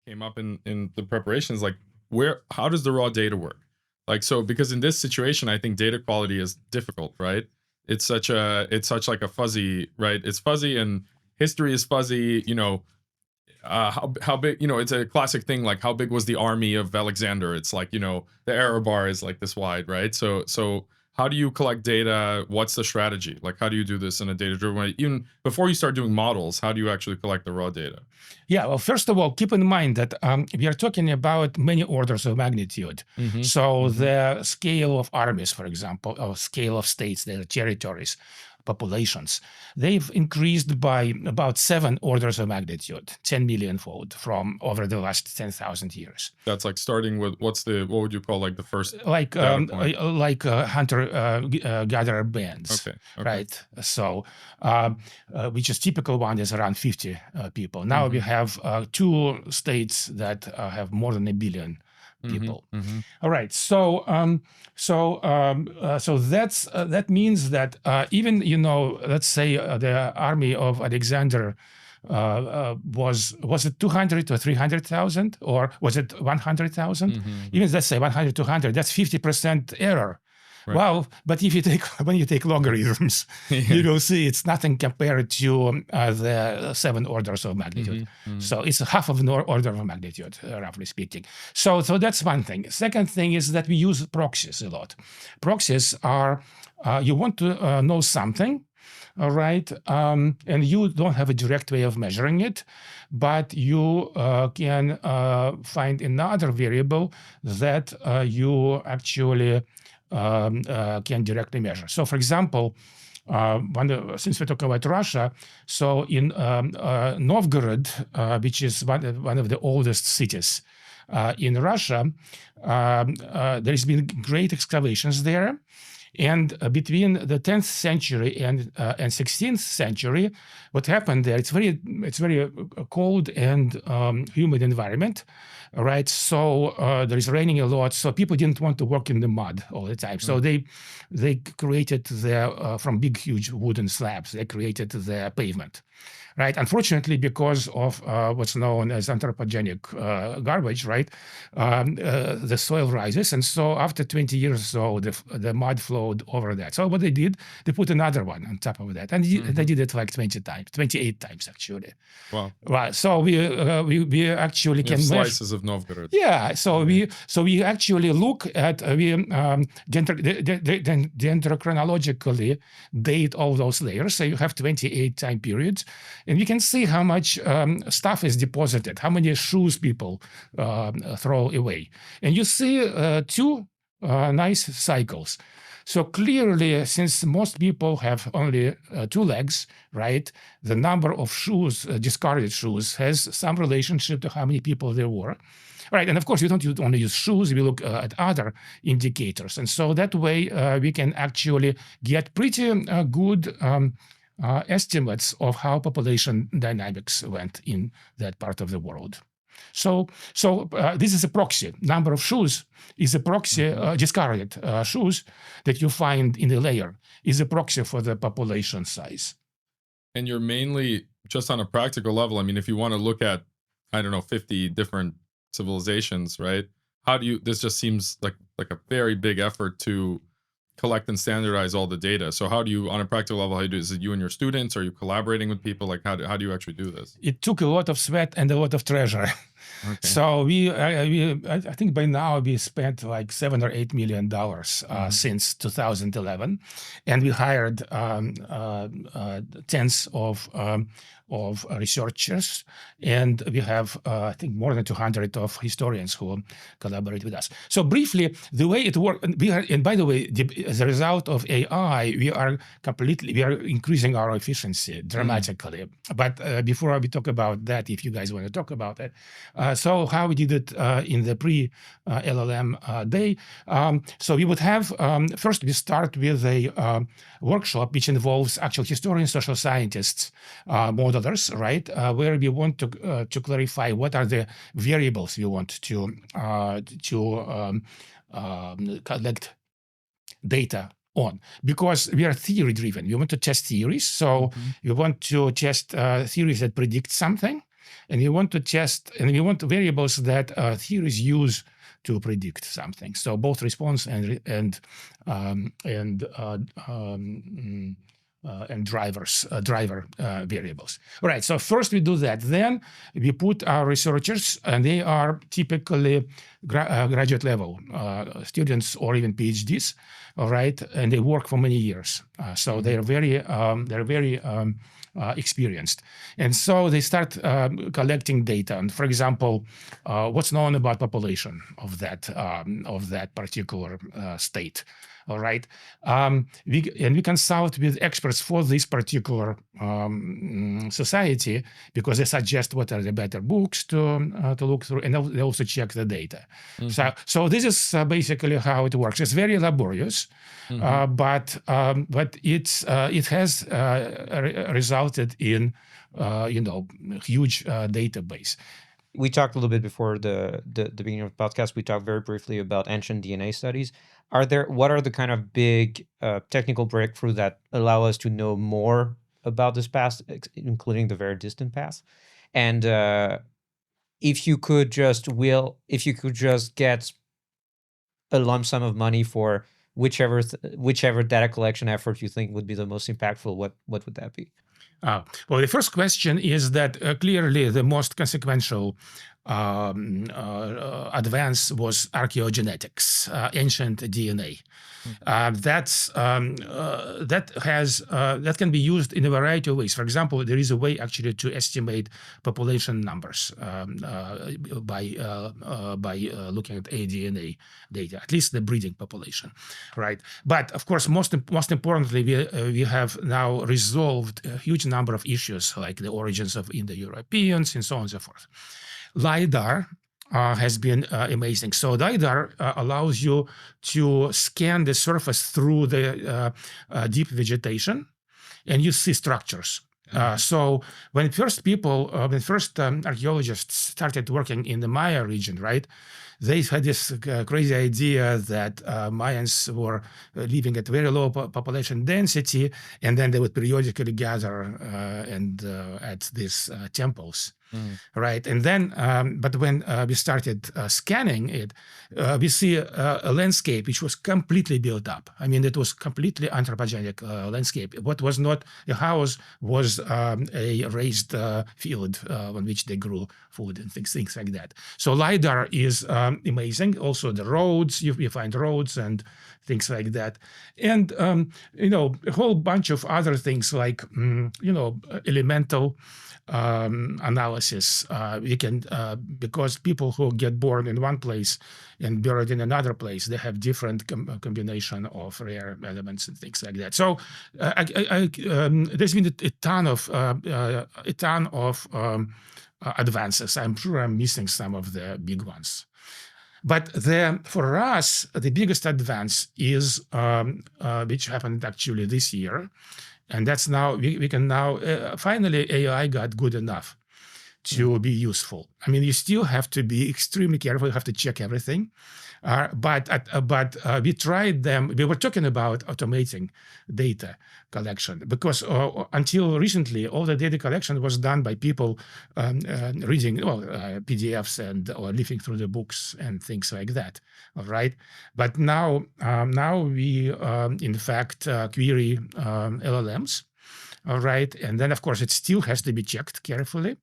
came up in the preparations, like how does the raw data work? Like, so because in this situation, I think data quality is difficult, right? It's such like a fuzzy, right? It's fuzzy and history is fuzzy, how big, it's a classic thing, like how big was the army of Alexander? It's like, the error bar is like this wide, right? So how do you collect data? What's the strategy? Like, how do you do this in a data-driven way? Even before you start doing models, how do you actually collect the raw data? Yeah, well, first of all, keep in mind that we are talking about many orders of magnitude. So the scale of armies, for example, or scale of states, their territories, populations, they've increased by about 7 orders of magnitude, 10 million fold from over the last 10,000 years. That's like starting with what would you call like the first like hunter-gatherer bands, okay. right? So which is typical one is around 50 people. Now we have 2 states that have more than 1 billion people. All right, so that's that means that even let's say the army of Alexander was it 200 or 300,000 or was it 100,000? Even let's say 100, 200, that's 50% error. Right. Well, but if you when you take logarithms, you will see it's nothing compared to the 7 orders of magnitude. So it's a half of an order of magnitude, roughly speaking. So that's one thing. Second thing is that we use proxies a lot. Proxies are you want to know something. All right, and you don't have a direct way of measuring it, but you can find another variable that you actually can directly measure. So, for example, since we talk about Russia, so in Novgorod, which is one of the oldest cities in Russia, there's been great excavations there. And between the 10th century and 16th century, what happened there? It's very cold and humid environment, right? So there is raining a lot. So people didn't want to work in the mud all the time. So they created from big, huge wooden slabs. They created the pavement. Right. Unfortunately, because of what's known as anthropogenic garbage, right, the soil rises, and so after 20 years or so, the mud flowed over that. So what they did, they put another one on top of that, and they did it like 28 times actually. Wow. Right. So we actually can slices of Novgorod. Yeah. So we actually look at dendrochronologically date all those layers. So you have 28 time periods. And we can see how much stuff is deposited, how many shoes people throw away. And you see 2 nice cycles. So clearly, since most people have only 2 legs, right, the number of shoes, discarded shoes, has some relationship to how many people there were. Right, and of course, you don't only use shoes, we look at other indicators. And so that way, we can actually get pretty good estimates of how population dynamics went in that part of the world. So this is a proxy. Number of shoes is a proxy, discarded shoes that you find in the layer is a proxy for the population size. And you're mainly, just on a practical level, I mean, if you want to look at, 50 different civilizations, right? This just seems like a very big effort to collect and standardize all the data. So how do you, on a practical level, how do you do? Is it you and your students? Are you collaborating with people? Like how do you actually do this? It took a lot of sweat and a lot of treasure. Okay. So I think by now we spent like $7 or $8 million since 2011, and we hired tens of researchers, and we have I think more than 200 of historians who collaborate with us. So briefly, the way it works, and by the way, as a result of AI, we are increasing our efficiency dramatically. But before we talk about that, if you guys want to talk about it, so how we did it in the pre-LLM day. So we would have, first we start with a workshop which involves actual historians, social scientists, modelers, right? Where we want to clarify what are the variables we want to collect data on, because we are theory driven. We want to test theories. So we want to test theories that predict something. and we want to test, and we want variables that theories use to predict something. So both response and driver variables. All right, so first we do that. Then we put our researchers, and they are typically graduate level students or even PhDs, all right, and they work for many years. So they're very experienced. And so they start collecting data. And for example, what's known about population of that particular state. All right, we consult with experts for this particular society because they suggest what are the better books to look through, and they also check the data. So this is basically how it works. It's very laborious, but it has resulted in huge database. We talked a little bit before the beginning of the podcast. We talked very briefly about ancient DNA studies. What are the kind of big technical breakthrough that allow us to know more about this past, including the very distant past? And if you could just get a lump sum of money for whichever data collection effort you think would be the most impactful, what would that be? Well, the first question is that clearly the most consequential advance was archaeogenetics, ancient DNA. That can be used in a variety of ways. For example, there is a way actually to estimate population numbers by looking at aDNA data, at least the breeding population, right? But of course, most importantly, we have now resolved a huge number of issues like the origins of Indo-Europeans and so on and so forth. LiDAR has been amazing. So LiDAR allows you to scan the surface through the deep vegetation, and you see structures. So when first archaeologists started working in the Maya region, right, they had this crazy idea that Mayans were living at very low population density, and then they would periodically gather at these temples. Right, and then, but when we started scanning it, we see a landscape which was completely built up. I mean, it was completely anthropogenic landscape. What was not a house was a raised field on which they grew food and things like that. So LiDAR is amazing. Also, the roads, you find roads and things like that, and a whole bunch of other things like elemental analysis. We can because people who get born in one place and buried in another place, they have different combination of rare elements and things like that. So there's been a ton of advances. I'm sure I'm missing some of the big ones. But for us, the biggest advance is which happened actually this year. And that's now, we can now, finally AI got good enough to be useful. I mean, you still have to be extremely careful, you have to check everything. But we tried them, we were talking about automating data collection because until recently, all the data collection was done by people reading PDFs or leafing through the books and things like that, all right? But now we, in fact, query LLMs, all right? And then, of course, it still has to be checked carefully,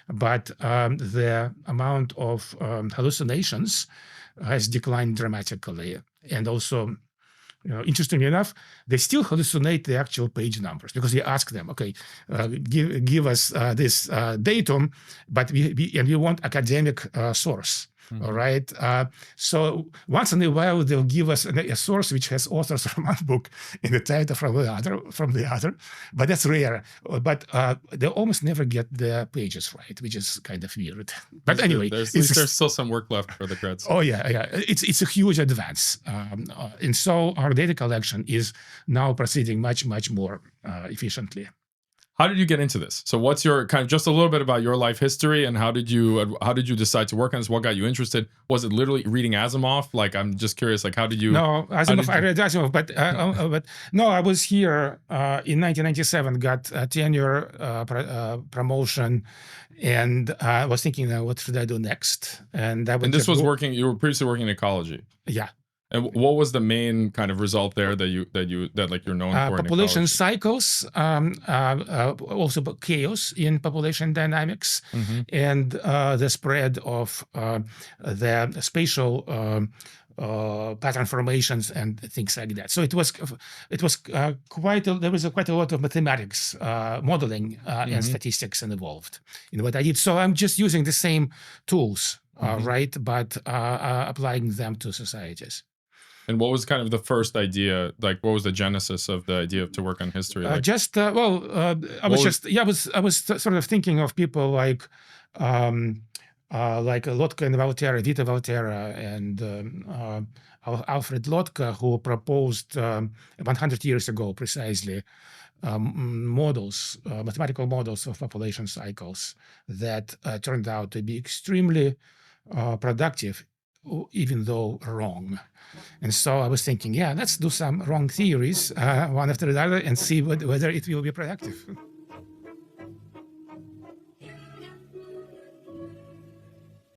but the amount of hallucinations has declined dramatically. And also, interestingly enough, they still hallucinate the actual page numbers because we ask them, okay, give us this datum, but we want academic source. All right. So once in a while, they'll give us a source which has authors from one book and the title from the other. But that's rare. But they almost never get the pages right, which is kind of weird. But anyway, there's still some work left for the grads. Oh yeah. It's a huge advance, and so our data collection is now proceeding much more efficiently. how did you get into this? So what's your kind of just a little bit about your life history and how did you decide to work on this? What got you interested? Was it literally reading Asimov? Like, I'm just curious, like, how did you? No, Asimov, I read Asimov, but no, I was here in 1997, got a tenure promotion, and I was thinking, what should I do next? And that And this was working. You were previously working in ecology. Yeah. And what was the main kind of result there that like you're known for? Population in cycles, also chaos in population dynamics, and the spread of the spatial pattern formations and things like that. So it was there was quite a lot of mathematics, modeling, and statistics involved in what I did. So I'm just using the same tools, right, but applying them to societies. And what was kind of the first idea? Like, what was the genesis of the idea to work on history? Like, I was sort of thinking of people like Lotka and Valterra, Vita Valterra, and Alfred Lotka, who proposed 100 years ago precisely models, mathematical models of population cycles that turned out to be extremely productive, even though wrong. And so I was thinking, yeah, let's do some wrong theories, one after the other, and see whether it will be productive.